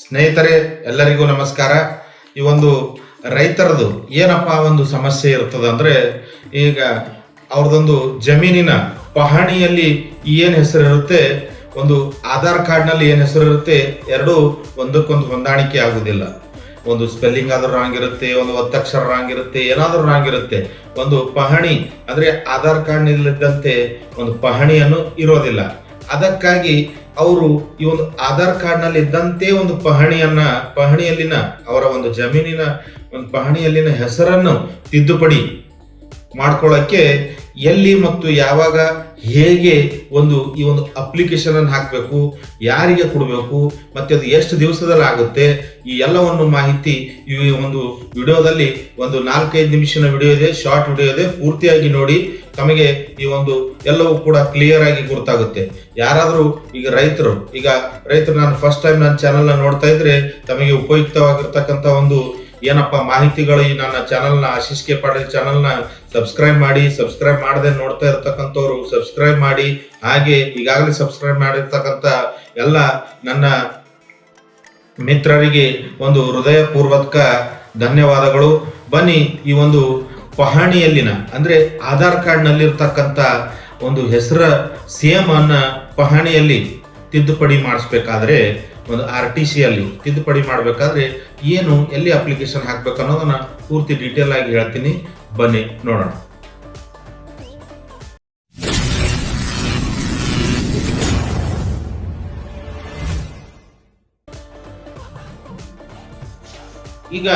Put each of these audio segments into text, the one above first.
ಸ್ನೇಹಿತರೆ, ಎಲ್ಲರಿಗೂ ನಮಸ್ಕಾರ. ಈ ಒಂದು ರೈತರದು ಏನಪ್ಪ ಒಂದು ಸಮಸ್ಯೆ ಇರ್ತದೆ ಅಂದ್ರೆ, ಈಗ ಅವ್ರದೊಂದು ಜಮೀನಿನ ಪಹಣಿಯಲ್ಲಿ ಏನು ಹೆಸರು ಇರುತ್ತೆ, ಒಂದು ಆಧಾರ್ ಕಾರ್ಡ್ನಲ್ಲಿ ಏನು ಹೆಸರು ಇರುತ್ತೆ, ಎರಡೂ ಒಂದಕ್ಕೊಂದು ಹೊಂದಾಣಿಕೆ ಆಗುದಿಲ್ಲ. ಒಂದು ಸ್ಪೆಲ್ಲಿಂಗ್ ಆದ್ರೂ ರಾಂಗ್ ಇರುತ್ತೆ, ಒಂದು ಒತ್ತಕ್ಷರ ರಾಂಗ್ ಇರುತ್ತೆ, ಏನಾದ್ರೂ ರಾಂಗ್ ಇರುತ್ತೆ. ಒಂದು ಪಹಣಿ ಅಂದ್ರೆ ಆಧಾರ್ ಕಾರ್ಡ್ನಲ್ಲಿದ್ದಂತೆ ಒಂದು ಪಹಣಿಯನ್ನು ಇರೋದಿಲ್ಲ. ಅದಕ್ಕಾಗಿ ಅವರು ಈ ಒಂದು ಆಧಾರ್ ಕಾರ್ಡ್ನಲ್ಲಿ ಇದ್ದಂತೆ ಒಂದು ಪಹಣಿಯಲ್ಲಿನ ಅವರ ಒಂದು ಜಮೀನಿನ ಒಂದು ಪಹಣಿಯಲ್ಲಿನ ಹೆಸರನ್ನು ತಿದ್ದುಪಡಿ ಮಾಡ್ಕೊಳ್ಳೋಕ್ಕೆ ಎಲ್ಲಿ ಮತ್ತು ಯಾವಾಗ ಹೇಗೆ ಈ ಒಂದು ಅಪ್ಲಿಕೇಶನ್ ಅನ್ನು ಹಾಕಬೇಕು, ಯಾರಿಗೆ ಕೊಡಬೇಕು, ಮತ್ತೆ ಅದು ಎಷ್ಟು ದಿವಸದಲ್ಲಿ ಆಗುತ್ತೆ, ಈ ಎಲ್ಲವನ್ನು ಮಾಹಿತಿ ಈ ಒಂದು ವಿಡಿಯೋದಲ್ಲಿ ಒಂದು 4-5 ನಿಮಿಷದ ವಿಡಿಯೋ ಇದೆ, ಶಾರ್ಟ್ ವಿಡಿಯೋ ಇದೆ. ಪೂರ್ತಿಯಾಗಿ ನೋಡಿ, ತಮಗೆ ಈ ಒಂದು ಎಲ್ಲವೂ ಕೂಡ ಕ್ಲಿಯರ್ ಆಗಿ ಗೊತ್ತಾಗುತ್ತೆ. ಯಾರಾದರೂ ಈಗ ರೈತರು ನಾನು ಫಸ್ಟ್ ಟೈಮ್ ನನ್ನ ಚಾನೆಲ್ನ ನೋಡ್ತಾ ಇದ್ರೆ, ತಮಗೆ ಉಪಯುಕ್ತವಾಗಿರ್ತಕ್ಕಂಥ ಒಂದು ಏನಪ್ಪ ಮಾಹಿತಿಗಳು ಈ ನನ್ನ ಚಾನಲ್ನ ಆಶೀಶ್ ಕೆ ಪಾಟೀಲ್ ಚಾನಲ್ನ ಸಬ್ಸ್ಕ್ರೈಬ್ ಮಾಡದೆ ನೋಡ್ತಾ ಇರ್ತಕ್ಕಂಥವ್ರು ಸಬ್ಸ್ಕ್ರೈಬ್ ಮಾಡಿ. ಹಾಗೆ ಈಗಾಗಲೇ ಸಬ್ಸ್ಕ್ರೈಬ್ ಮಾಡಿರ್ತಕ್ಕಂಥ ಎಲ್ಲ ನನ್ನ ಮಿತ್ರರಿಗೆ ಒಂದು ಹೃದಯಪೂರ್ವಕ ಧನ್ಯವಾದಗಳು. ಬನ್ನಿ, ಈ ಒಂದು ಪಹಣಿಯಲ್ಲಿನ ಅಂದ್ರೆ ಆಧಾರ್ ಕಾರ್ಡ್ ನಲ್ಲಿರ್ತಕ್ಕಂಥ ಒಂದು ಹೆಸರ ಸೇಮ್ ಅನ್ನ ಪಹಣಿಯಲ್ಲಿ ತಿದ್ದುಪಡಿ ಮಾಡಿಸ್ಬೇಕಾದ್ರೆ, ಒಂದು RTC ಅಲ್ಲಿ ತಿದ್ದುಪಡಿ ಮಾಡಬೇಕಾದ್ರೆ ಏನು ಎಲ್ಲಿ ಅಪ್ಲಿಕೇಶನ್ ಹಾಕ್ಬೇಕು ಅನ್ನೋದನ್ನ ಪೂರ್ತಿ ಡೀಟೇಲ್ ಆಗಿ ಹೇಳ್ತೀನಿ. ಬನ್ನಿ ನೋಡೋಣ. ಈಗ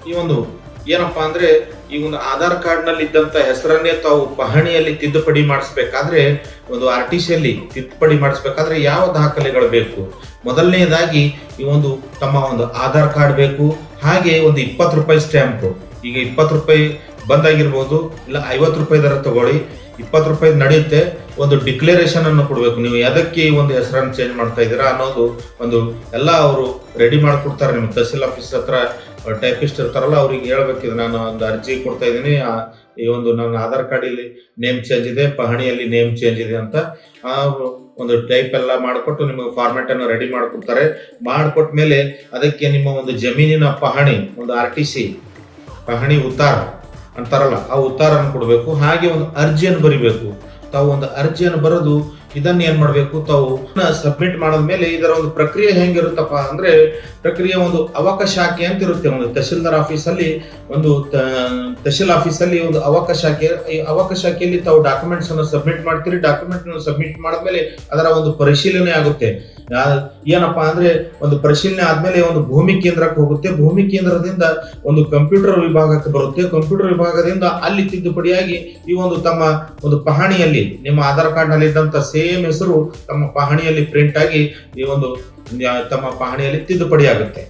ಈ ಒಂದು ಏನಪ್ಪಾ ಅಂದ್ರೆ, ಈ ಒಂದು ಆಧಾರ್ ಕಾರ್ಡ್ ನಲ್ಲಿ ಇದ್ದಂತ ಹೆಸರನ್ನೇ ತಾವು ಪಹಣಿಯಲ್ಲಿ ತಿದ್ದುಪಡಿ ಮಾಡಿಸ್ಬೇಕಾದ್ರೆ, ಒಂದು RTC ಅಲ್ಲಿ ತಿದ್ದುಪಡಿ ಮಾಡಿಸ್ಬೇಕಾದ್ರೆ ಯಾವ ದಾಖಲೆಗಳು ಬೇಕು? ಮೊದಲನೇದಾಗಿ ಈ ಒಂದು ತಮ್ಮ ಒಂದು ಆಧಾರ್ ಕಾರ್ಡ್ ಬೇಕು. ಹಾಗೆ ಒಂದು 20 ರೂಪಾಯಿ ಸ್ಟ್ಯಾಂಪ್. ಈಗ 20 ರೂಪಾಯಿ ಬಂದಾಗಿರ್ಬೋದು, ಇಲ್ಲ 50 ರೂಪಾಯಿ ದರ ತಗೊಳ್ಳಿ, 20 ರೂಪಾಯಿ ನಡೆಯುತ್ತೆ. ಒಂದು ಡಿಕ್ಲರೇಷನ್ ಅನ್ನು ಕೊಡಬೇಕು. ನೀವು ಎದಕ್ಕೆ ಈ ಒಂದು ಹೆಸರನ್ನು ಚೇಂಜ್ ಮಾಡ್ತಾ ಇದ್ದೀರಾ ಅನ್ನೋದು ಒಂದು ಎಲ್ಲ ಅವರು ರೆಡಿ ಮಾಡ್ಕೊಡ್ತಾರೆ. ನಿಮ್ಮ ತಹಸೀಲ್ ಆಫೀಸ್ ಹತ್ರ ಟೈಪಿಸ್ಟ್ ಇರ್ತಾರಲ್ಲ, ಅವ್ರಿಗೆ ಹೇಳ್ಬೇಕಿದೆ, ನಾನು ಒಂದು ಅರ್ಜಿ ಕೊಡ್ತಾ ಇದ್ದೀನಿ, ಈ ಒಂದು ನನ್ನ ಆಧಾರ್ ಕಾರ್ಡ್ ಇಲ್ಲಿ ನೇಮ್ ಚೇಂಜ್ ಇದೆ, ಪಹಣಿಯಲ್ಲಿ ನೇಮ್ ಚೇಂಜ್ ಇದೆ ಅಂತ ಒಂದು ಟೈಪ್ ಎಲ್ಲ ಮಾಡಿಕೊಟ್ಟು ನಿಮಗೆ ಫಾರ್ಮ್ಯಾಟ್ ಅನ್ನು ರೆಡಿ ಮಾಡಿಕೊಡ್ತಾರೆ. ಮಾಡಿಕೊಟ್ಟ ಮೇಲೆ ಅದಕ್ಕೆ ನಿಮ್ಮ ಒಂದು ಜಮೀನಿನ ಪಹಣಿ, ಒಂದು RTC ಪಹಣಿ ಉತ್ತಾರ ಅಂತಾರಲ್ಲ, ಆ ಉತ್ತಾರನ್ನು ಕೊಡಬೇಕು. ಹಾಗೆ ಒಂದು ಅರ್ಜಿಯನ್ನು ಬರಿಬೇಕು. ತಾವು ಒಂದು ಅರ್ಜಿಯನ್ನು ಬರೆದು ಇದನ್ನ ಏನ್ ಮಾಡ್ಬೇಕು, ತಾವು ಸಬ್ಮಿಟ್ ಮಾಡಿದ್ಮೇಲೆ ಇದರ ಒಂದು ಪ್ರಕ್ರಿಯೆ ಹೆಂಗಿರುತ್ತಪ್ಪ ಅಂದ್ರೆ, ಪ್ರಕ್ರಿಯೆ ಒಂದು ಅವಕ ಶಾಖೆ ಅಂತ ಇರುತ್ತೆ. ಒಂದು ತಹಶೀಲ್ದಾರ್ ಆಫೀಸಲ್ಲಿ ತಹಶೀಲ್ ಆಫೀಸಲ್ಲಿ ಒಂದು ಅವಕ ಶಾಖೆ. ಈ ಅವಕ ಶಾಖೆಯಲ್ಲಿ ತಾವು ಡಾಕ್ಯುಮೆಂಟ್ಸ್ ಅನ್ನು ಸಬ್ಮಿಟ್ ಮಾಡ್ತೀರಿ. ಡಾಕ್ಯುಮೆಂಟ್ ಸಬ್ಮಿಟ್ ಮಾಡಿದ್ಮೇಲೆ ಅದರ ಒಂದು ಪರಿಶೀಲನೆ ಆಗುತ್ತೆ. ಏನಪ್ಪಾ ಅಂದ್ರೆ, ಒಂದು ಪರಿಶೀಲನೆ ಆದ್ಮೇಲೆ ಒಂದು ಭೂಮಿ ಕೇಂದ್ರಕ್ಕೆ ಹೋಗುತ್ತೆ. ಭೂಮಿ ಕೇಂದ್ರದಿಂದ ಒಂದು ಕಂಪ್ಯೂಟರ್ ವಿಭಾಗಕ್ಕೆ ಬರುತ್ತೆ. ಕಂಪ್ಯೂಟರ್ ವಿಭಾಗದಿಂದ ಅಲ್ಲಿ ತಿದ್ದುಪಡಿಯಾಗಿ ಈ ಒಂದು ತಮ್ಮ ಒಂದು ಪಹಣಿಯಲ್ಲಿ ನಿಮ್ಮ ಆಧಾರ್ ಕಾರ್ಡ್ ನಲ್ಲಿ ಇದ್ದಂತ ಸೇಮ್ ಹೆಸರು ತಮ್ಮ ಪಹಣಿಯಲ್ಲಿ ಪ್ರಿಂಟ್ ಆಗಿ ಈ ಒಂದು ತಮ್ಮ ಪಹಣಿಯಲ್ಲಿ ತಿದ್ದುಪಡಿ ಆಗುತ್ತೆ.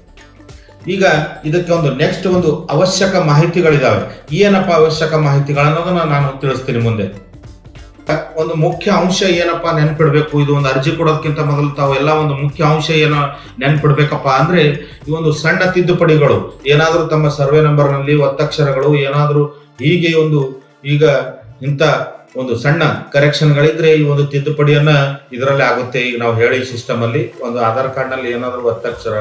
ಈಗ ಇದಕ್ಕೆ ಒಂದು ನೆಕ್ಸ್ಟ್ ಒಂದು ಅವಶ್ಯಕ ಮಾಹಿತಿಗಳಿದಾವೆ. ಏನಪ್ಪಾ ಅವಶ್ಯಕ ಮಾಹಿತಿಗಳನ್ನೋದನ್ನ ನಾನು ತಿಳಿಸ್ತೀನಿ ಮುಂದೆ. ಒಂದು ಮುಖ್ಯ ಅಂಶ ಏನಪ್ಪಾ ನೆನ್ಪಿಡ್ಬೇಕು, ಇದು ಒಂದು ಅರ್ಜಿ ಕೊಡೋದಕ್ಕಿಂತ ಮೊದಲು ತಾವು ಎಲ್ಲ ಒಂದು ಮುಖ್ಯ ಅಂಶ ಏನೋ ನೆನ್ಪಿಡ್ಬೇಕಪ್ಪ ಅಂದ್ರೆ, ಈ ಒಂದು ಸಣ್ಣ ತಿದ್ದುಪಡಿಗಳು ಏನಾದ್ರೂ ತಮ್ಮ ಸರ್ವೆ ನಂಬರ್ ನಲ್ಲಿ ಒತ್ತಕ್ಷರಗಳು ಏನಾದ್ರೂ ಹೀಗೆ ಈಗ ಇಂಥ ಒಂದು ಸಣ್ಣ ಕರೆಕ್ಷನ್ ಗಳಿದ್ರೆ ಈ ಒಂದು ತಿದ್ದುಪಡಿಯನ್ನ ಇದರಲ್ಲಿ ಆಗುತ್ತೆ. ಈಗ ನಾವು ಹೇಳಿ ಸಿಸ್ಟಮ್ ಅಲ್ಲಿ ಒಂದು ಆಧಾರ್ ಕಾರ್ಡ್ ನಲ್ಲಿ ಏನಾದ್ರು ಒತ್ತಕ್ಷರ,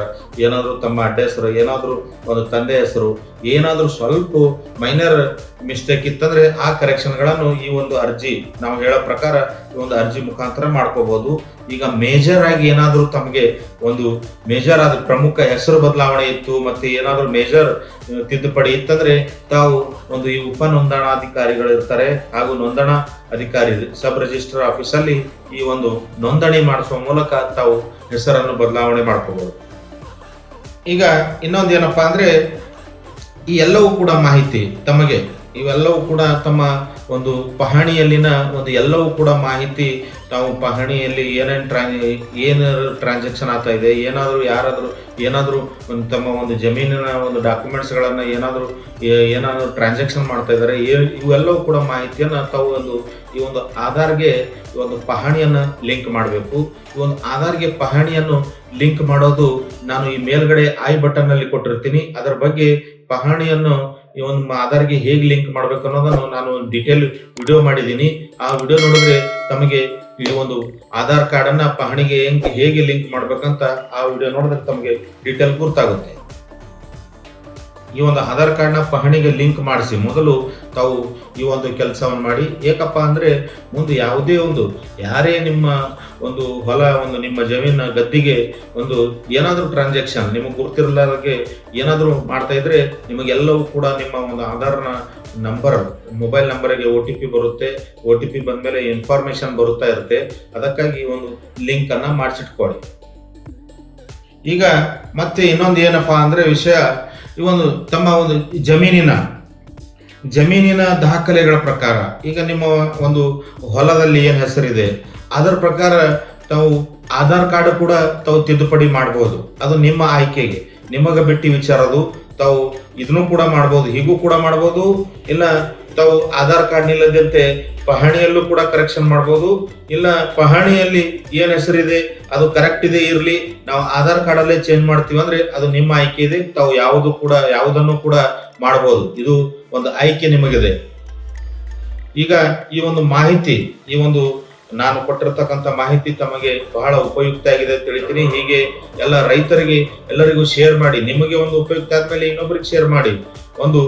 ಏನಾದ್ರು ತಮ್ಮ ಅಡ್ಡ ಹೆಸರು, ಏನಾದ್ರು ಒಂದು ತಂದೆ ಹೆಸರು, ಏನಾದ್ರೂ ಸ್ವಲ್ಪ ಮೈನರ್ ಮಿಸ್ಟೇಕ್ ಇತ್ತಂದ್ರೆ ಆ ಕರೆಕ್ಷನ್ ಗಳನ್ನು ಈ ಒಂದು ಅರ್ಜಿ ನಾವು ಹೇಳೋ ಪ್ರಕಾರ ಈ ಒಂದು ಅರ್ಜಿ ಮುಖಾಂತರ ಮಾಡ್ಕೋಬಹುದು. ಈಗ ಮೇಜರ್ ಆಗಿ ಏನಾದ್ರೂ ತಮಗೆ ಒಂದು ಮೇಜರ್ ಆದ ಪ್ರಮುಖ ಹೆಸರು ಬದಲಾವಣೆ ಇತ್ತು, ಮತ್ತೆ ಏನಾದ್ರೂ ಮೇಜರ್ ತಿದ್ದುಪಡಿ ಇತ್ತಂದ್ರೆ ತಾವು ಒಂದು ಈ ಉಪ ನೋಂದಣಾಧಿಕಾರಿಗಳು ಇರ್ತಾರೆ, ಹಾಗೂ ನೋಂದಣಾ ಅಧಿಕಾರಿ ಸಬ್ ರಿಜಿಸ್ಟರ್ ಆಫೀಸ್ ಅಲ್ಲಿ ಈ ಒಂದು ನೋಂದಣಿ ಮಾಡಿಸುವ ಮೂಲಕ ತಾವು ಹೆಸರನ್ನು ಬದಲಾವಣೆ ಮಾಡ್ಕೋಬಹುದು. ಈಗ ಇನ್ನೊಂದು ಏನಪ್ಪಾ ಅಂದ್ರೆ, ಈ ಎಲ್ಲವೂ ಕೂಡ ಮಾಹಿತಿ ತಮಗೆ ಇವೆಲ್ಲವೂ ಕೂಡ ತಮ್ಮ ಒಂದು ಪಹಣಿಯಲ್ಲಿನ ಒಂದು ಎಲ್ಲವೂ ಕೂಡ ಮಾಹಿತಿ ತಾವು ಪಹಣಿಯಲ್ಲಿ ಏನಾದ್ರು ಟ್ರಾನ್ಸಾಕ್ಷನ್ ಆಗ್ತಾ ಇದೆ, ಏನಾದರೂ ಒಂದು ತಮ್ಮ ಒಂದು ಜಮೀನಿನ ಒಂದು ಡಾಕ್ಯುಮೆಂಟ್ಸ್ಗಳನ್ನು ಏನಾದರೂ ಟ್ರಾನ್ಸಾಕ್ಷನ್ ಮಾಡ್ತಾ ಇದ್ದಾರೆ, ಇವೆಲ್ಲವೂ ಕೂಡ ಮಾಹಿತಿಯನ್ನು ತಾವು ಈ ಒಂದು ಆಧಾರ್ಗೆ ಈ ಒಂದು ಪಹಣಿಯನ್ನು ಲಿಂಕ್ ಮಾಡಬೇಕು. ಈ ಒಂದು ಆಧಾರ್ಗೆ ಪಹಣಿಯನ್ನು ಲಿಂಕ್ ಮಾಡೋದು ನಾನು ಈ ಮೇಲ್ಗಡೆ ಐ ಬಟನ್ ಅಲ್ಲಿ ಕೊಟ್ಟಿರ್ತೀನಿ. ಅದರ ಬಗ್ಗೆ ಪಹಣಿಯನ್ನು ಈ ಒಂದು ಆಧಾರ್ಗೆ ಹೇಗೆ ಲಿಂಕ್ ಮಾಡ್ಬೇಕು ಅನ್ನೋದನ್ನು ನಾನು ಡೀಟೇಲ್ ವಿಡಿಯೋ ಮಾಡಿದ್ದೀನಿ. ಆ ವಿಡಿಯೋ ನೋಡಿದ್ರೆ ತಮಗೆ ಈ ಒಂದು ಆಧಾರ್ ಕಾರ್ಡ್ ಅನ್ನ ಪಹಣಿಗೆ ಹೇಗೆ ಲಿಂಕ್ ಮಾಡ್ಬೇಕಂತ ಆ ವಿಡಿಯೋ ನೋಡಿದ್ರೆ ತಮಗೆ ಡೀಟೇಲ್ ಗೊತ್ತಾಗುತ್ತೆ. ಈ ಒಂದು ಆಧಾರ್ ಕಾರ್ಡ್ನ ಪಹಣಿಗೆ ಲಿಂಕ್ ಮಾಡಿಸಿ ಮೊದಲು ತಾವು ಈ ಒಂದು ಕೆಲಸವನ್ನು ಮಾಡಿ. ಏಕಪ್ಪ ಅಂದ್ರೆ ಮುಂದೆ ಯಾವುದೇ ಒಂದು ಯಾರೇ ನಿಮ್ಮ ಒಂದು ಹೊಲ ಒಂದು ನಿಮ್ಮ ಜಮೀನ ಗದ್ದಿಗೆ ಒಂದು ಏನಾದರೂ ಟ್ರಾನ್ಸಾಕ್ಷನ್ ನಿಮಗೆ ಗುರ್ತಿರಲಾರ್ಗೆ ಏನಾದರೂ ಮಾಡ್ತಾ ಇದ್ರೆ ನಿಮಗೆಲ್ಲವೂ ಕೂಡ ನಿಮ್ಮ ಒಂದು ಆಧಾರ್ನ ನಂಬರ್ ಮೊಬೈಲ್ ನಂಬರಿಗೆ OTP ಬರುತ್ತೆ. OTP ಬಂದ್ಮೇಲೆ ಇನ್ಫಾರ್ಮೇಶನ್ ಬರುತ್ತಾ ಇರುತ್ತೆ. ಅದಕ್ಕಾಗಿ ಒಂದು ಲಿಂಕ್ ಅನ್ನ ಮಾಡಿಸಿಟ್ಕೊಳ್ಳಿ. ಈಗ ಮತ್ತೆ ಇನ್ನೊಂದು ಏನಪ್ಪಾ ಅಂದ್ರೆ ವಿಷಯ, ಈ ಒಂದು ತಮ್ಮ ಒಂದು ಜಮೀನಿನ ದಾಖಲೆಗಳ ಪ್ರಕಾರ ಈಗ ನಿಮ್ಮ ಒಂದು ಹೊಲದಲ್ಲಿ ಏನ್ ಹೆಸರಿದೆ ಅದರ ಪ್ರಕಾರ ತಾವು ಆಧಾರ್ ಕಾರ್ಡ್ ಕೂಡ ತಾವು ತಿದ್ದುಪಡಿ ಮಾಡಬಹುದು. ಅದು ನಿಮ್ಮ ಆಯ್ಕೆಗೆ, ನಿಮಗೆ ಬಿಟ್ಟು ವಿಚಾರದು. ತಾವು ಇದನ್ನು ಕೂಡ ಮಾಡಬಹುದು, ಹೀಗೂ ಕೂಡ ಮಾಡಬಹುದು. ಇಲ್ಲ ತಾವು ಆಧಾರ್ ಕಾರ್ಡ್ ನಿಲ್ಲದಂತೆ ಪಹಣಿಯಲ್ಲೂ ಕೂಡ ಕರೆಕ್ಷನ್ ಮಾಡಬಹುದು. ಇಲ್ಲ ಪಹಣಿಯಲ್ಲಿ ಏನ್ ಹೆಸರಿದೆ ಅದು ಕರೆಕ್ಟ್ ಇದೆ ಇರ್ಲಿ, ನಾವು ಆಧಾರ್ ಕಾರ್ಡ್ ಅಲ್ಲೇ ಚೇಂಜ್ ಮಾಡ್ತೀವಿ ಅಂದ್ರೆ ಅದು ನಿಮ್ಮ ಆಯ್ಕೆ ಇದೆ. ತಾವು ಯಾವುದನ್ನು ಕೂಡ ಮಾಡಬಹುದು. ಇದು ಒಂದು ಆಯ್ಕೆ ನಿಮಗಿದೆ. ಈಗ ಈ ಒಂದು ಮಾಹಿತಿ, ಈ ಒಂದು ನಾನು ಕೊಟ್ಟಿರ್ತಕ್ಕಂಥ ಮಾಹಿತಿ ತಮಗೆ ಬಹಳ ಉಪಯುಕ್ತ ಆಗಿದೆ ಅಂತ ತಿಳಿತೀನಿ. ಹೀಗೆ ಎಲ್ಲ ರೈತರಿಗೆ ಎಲ್ಲರಿಗೂ ಶೇರ್ ಮಾಡಿ. ನಿಮಗೆ ಒಂದು ಉಪಯುಕ್ತ ಆದ್ಮೇಲೆ ಇನ್ನೊಬ್ಬರಿಗೆ ಶೇರ್ ಮಾಡಿ. ಒಂದು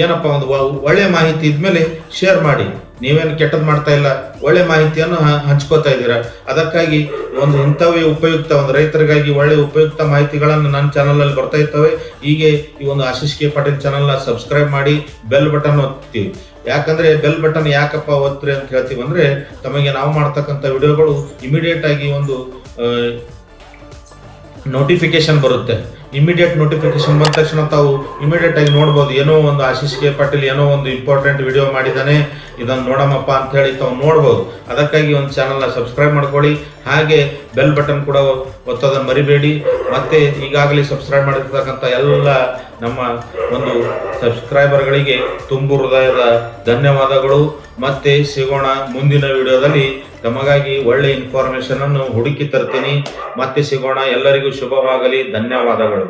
ಏನಪ್ಪ ಒಂದು ಒಳ್ಳೆ ಮಾಹಿತಿ ಇದ್ಮೇಲೆ ಶೇರ್ ಮಾಡಿ. ನೀವೇನು ಕೆಟ್ಟದ್ ಮಾಡ್ತಾ ಇಲ್ಲ, ಒಳ್ಳೆ ಮಾಹಿತಿಯನ್ನು ಹಂಚ್ಕೋತಾ ಇದ್ದೀರಾ. ಅದಕ್ಕಾಗಿ ಒಂದು ಇಂಥವೇ ಉಪಯುಕ್ತ ಒಂದು ರೈತರಿಗಾಗಿ ಒಳ್ಳೆ ಉಪಯುಕ್ತ ಮಾಹಿತಿಗಳನ್ನು ನನ್ನ ಚಾನಲ್ ಅಲ್ಲಿ ಬರ್ತಾ ಇರ್ತವೆ. ಹೀಗೆ ಈ ಒಂದು ಆಶೀಶ್ ಕೆ ಪಾಟೀಲ್ ಚಾನಲ್ ನ ಸಬ್ಸ್ಕ್ರೈಬ್ ಮಾಡಿ, ಬೆಲ್ ಬಟನ್ ಒತ್ತೀವಿ. ಯಾಕಂದ್ರೆ ಬೆಲ್ ಬಟನ್ ಯಾಕಪ್ಪ ಒತ್ತ್ರಿ ಅಂತ ಹೇಳ್ತೀವಿ ಅಂದ್ರೆ ತಮಗೆ ನಾವು ಮಾಡ್ತಕ್ಕಂಥ ವಿಡಿಯೋಗಳು ಇಮಿಡಿಯೇಟ್ ಆಗಿ ಒಂದು ನೋಟಿಫಿಕೇಶನ್ ಬರುತ್ತೆ. ಇಮಿಡಿಯೇಟ್ ನೋಟಿಫಿಕೇಶನ್ ಬಂದ ತಕ್ಷಣ ತಾವು ಇಮಿಡಿಯೇಟ್ ಆಗಿ ನೋಡ್ಬೋದು. ಏನೋ ಒಂದು ಆಶೀಶ್ ಕೆ ಪಾಟೀಲ್ ಏನೋ ಒಂದು ಇಂಪಾರ್ಟೆಂಟ್ ವಿಡಿಯೋ ಮಾಡಿದ್ದಾನೆ, ಇದನ್ನು ನೋಡಮಪ್ಪ ಅಂತ ಹೇಳಿ ತಾವು ನೋಡ್ಬೋದು. ಅದಕ್ಕಾಗಿ ಒಂದು ಚಾನಲ್ನ ಸಬ್ಸ್ಕ್ರೈಬ್ ಮಾಡ್ಕೊಳ್ಳಿ. ಹಾಗೆ ಬೆಲ್ ಬಟನ್ ಕೂಡ ಒತ್ತೋದನ್ನು ಮರಿಬೇಡಿ. ಮತ್ತೆ ಈಗಾಗಲೇ ಸಬ್ಸ್ಕ್ರೈಬ್ ಮಾಡಿರ್ತಕ್ಕಂಥ ಎಲ್ಲ ನಮ್ಮ ಒಂದು ಸಬ್ಸ್ಕ್ರೈಬರ್ಗಳಿಗೆ ತುಂಬು ಹೃದಯದ ಧನ್ಯವಾದಗಳು. ಮತ್ತೆ ಸಿಗೋಣ ಮುಂದಿನ ವಿಡಿಯೋದಲ್ಲಿ. ತಮಗಾಗಿ ಒಳ್ಳೆ ಇನ್ಫಾರ್ಮೇಶನ್ ಅನ್ನು ಹುಡುಕಿ ತರ್ತೀನಿ. ಮತ್ತೆ ಸಿಗೋಣ. ಎಲ್ಲರಿಗೂ ಶುಭವಾಗಲಿ. ಧನ್ಯವಾದಗಳು.